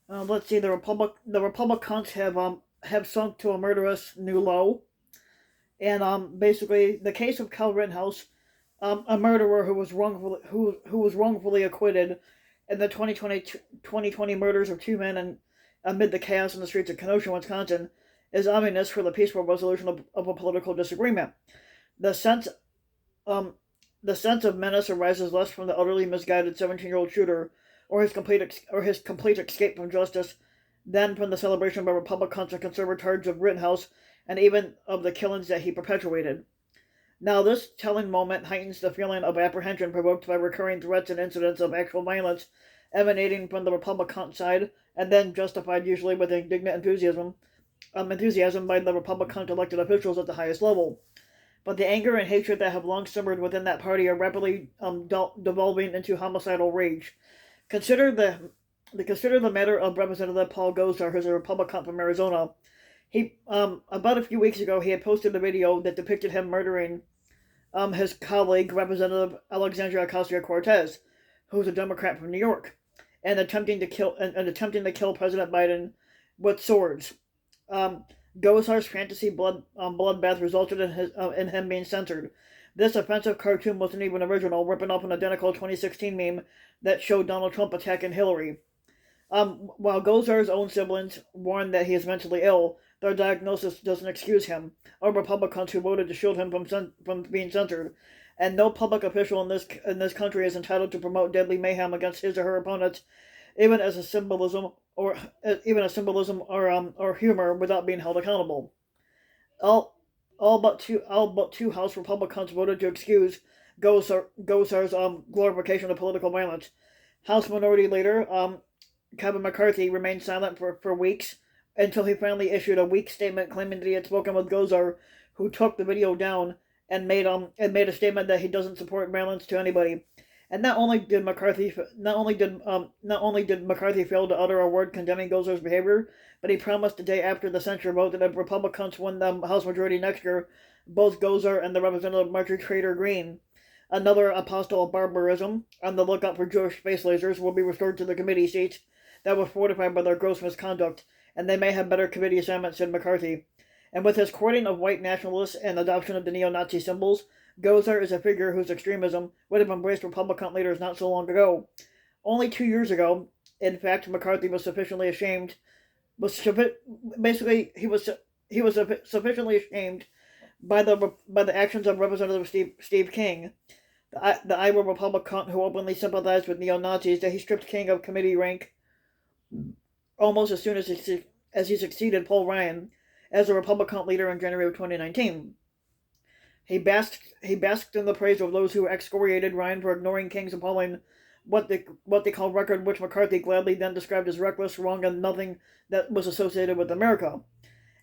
Let's see. The Republicans have sunk to a murderous new low, and basically the case of Cal Rittenhouse, a murderer who was wrongfully acquitted in the 2020 murders of two men and amid the chaos in the streets of Kenosha, Wisconsin, is ominous for the peaceful resolution of a political disagreement. The sense um, the sense of menace arises less from the utterly misguided 17-year-old shooter or his complete escape from justice than from the celebration by Republicans and conservators of Rittenhouse and even of the killings that he perpetuated. Now, this telling moment heightens the feeling of apprehension provoked by recurring threats and incidents of actual violence emanating from the Republican side, and then justified usually with indignant enthusiasm by the Republican elected officials at the highest level. But the anger and hatred that have long simmered within that party are rapidly devolving into homicidal rage. Consider consider the matter of Representative Paul Gosar, who's a Republican from Arizona. He about a few weeks ago he had posted a video that depicted him murdering his colleague Representative Alexandria Ocasio Cortez, who's a Democrat from New York, and attempting to kill President Biden with swords. Um, Gosar's fantasy bloodbath resulted in him being censored. This offensive cartoon wasn't even original, ripping off an identical 2016 meme that showed Donald Trump attacking Hillary. While Gosar's own siblings warn that he is mentally ill, their diagnosis doesn't excuse him, or Republicans who voted to shield him from being censored. And no public official in this country is entitled to promote deadly mayhem against his or her opponents, even as a symbolism or humor without being held accountable. All all but two House Republicans voted to excuse Gosar's glorification of political violence. House Minority Leader Kevin McCarthy remained silent for weeks until he finally issued a weak statement claiming that he had spoken with Gosar, who took the video down and made a statement that he doesn't support violence to anybody. And not only did McCarthy fail to utter a word condemning Gosar's behavior, but he promised the day after the censure vote that if Republicans win the House majority next year, both Gosar and the Representative Marjorie Taylor Greene, another apostle of barbarism, on the lookout for Jewish space lasers, will be restored to the committee seats that were fortified by their gross misconduct, and they may have better committee assignments, said McCarthy. And with his courting of white nationalists and adoption of the neo-Nazi symbols, Gosar is a figure whose extremism would have embraced Republican leaders not so long ago. Only 2 years ago, in fact, McCarthy was sufficiently ashamed. Basically, he was sufficiently ashamed by the actions of Representative Steve King, the Iowa Republican who openly sympathized with neo Nazis, that he stripped King of committee rank almost as soon as he succeeded Paul Ryan as a Republican leader in January of 2019. He basked in the praise of those who excoriated Ryan for ignoring King's appalling what they call record, which McCarthy gladly then described as reckless, wrong, and nothing that was associated with America.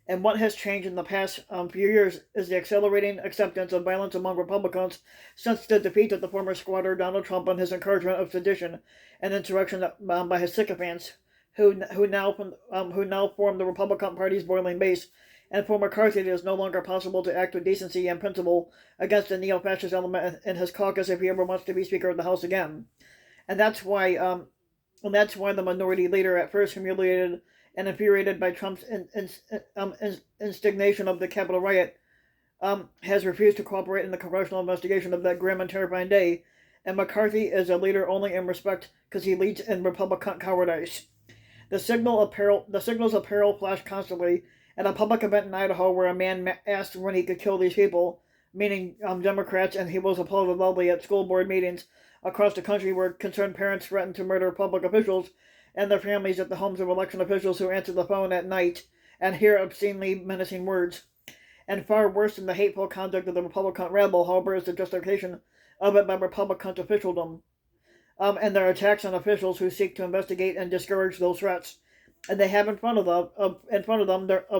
And what has changed in the past few years is the accelerating acceptance of violence among Republicans since the defeat of the former squatter Donald Trump and his encouragement of sedition and insurrection by his sycophants, who now form the Republican Party's boiling base. And for McCarthy, it is no longer possible to act with decency and principle against the neo-fascist element in his caucus if he ever wants to be Speaker of the House again. And that's why the minority leader, at first humiliated and infuriated by Trump's instigation of the Capitol riot, has refused to cooperate in the congressional investigation of that grim and terrifying day. And McCarthy is a leader only in respect because he leads in Republican cowardice. The signals of peril flash constantly. At a public event in Idaho, where a man asked when he could kill these people, meaning Democrats, and he was applauded loudly at school board meetings across the country where concerned parents threatened to murder public officials and their families at the homes of election officials who answer the phone at night and hear obscenely menacing words. And far worse than the hateful conduct of the Republican rabble, however, is the justification of it by Republican officialdom, and their attacks on officials who seek to investigate and discourage those threats. And they have in front of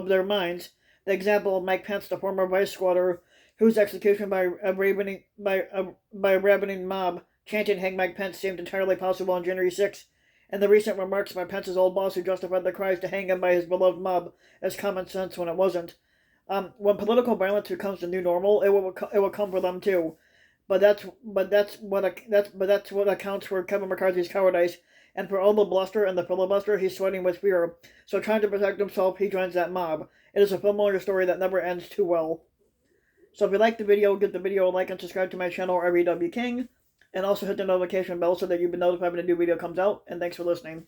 their minds the example of Mike Pence, the former vice squatter, whose execution by a ravening mob chanting "Hang Mike Pence" seemed entirely possible on January 6th, and the recent remarks by Pence's old boss who justified the cries to hang him by his beloved mob as common sense when it wasn't. When political violence becomes the new normal, it will come for them too. But that's what accounts for Kevin McCarthy's cowardice and for all the bluster and the filibuster, he's sweating with fear. So trying to protect himself, he joins that mob. It is a familiar story that never ends too well. So if you like the video, give the video a like and subscribe to my channel, RVW King. And also hit the notification bell so that you've been notified when a new video comes out. And thanks for listening.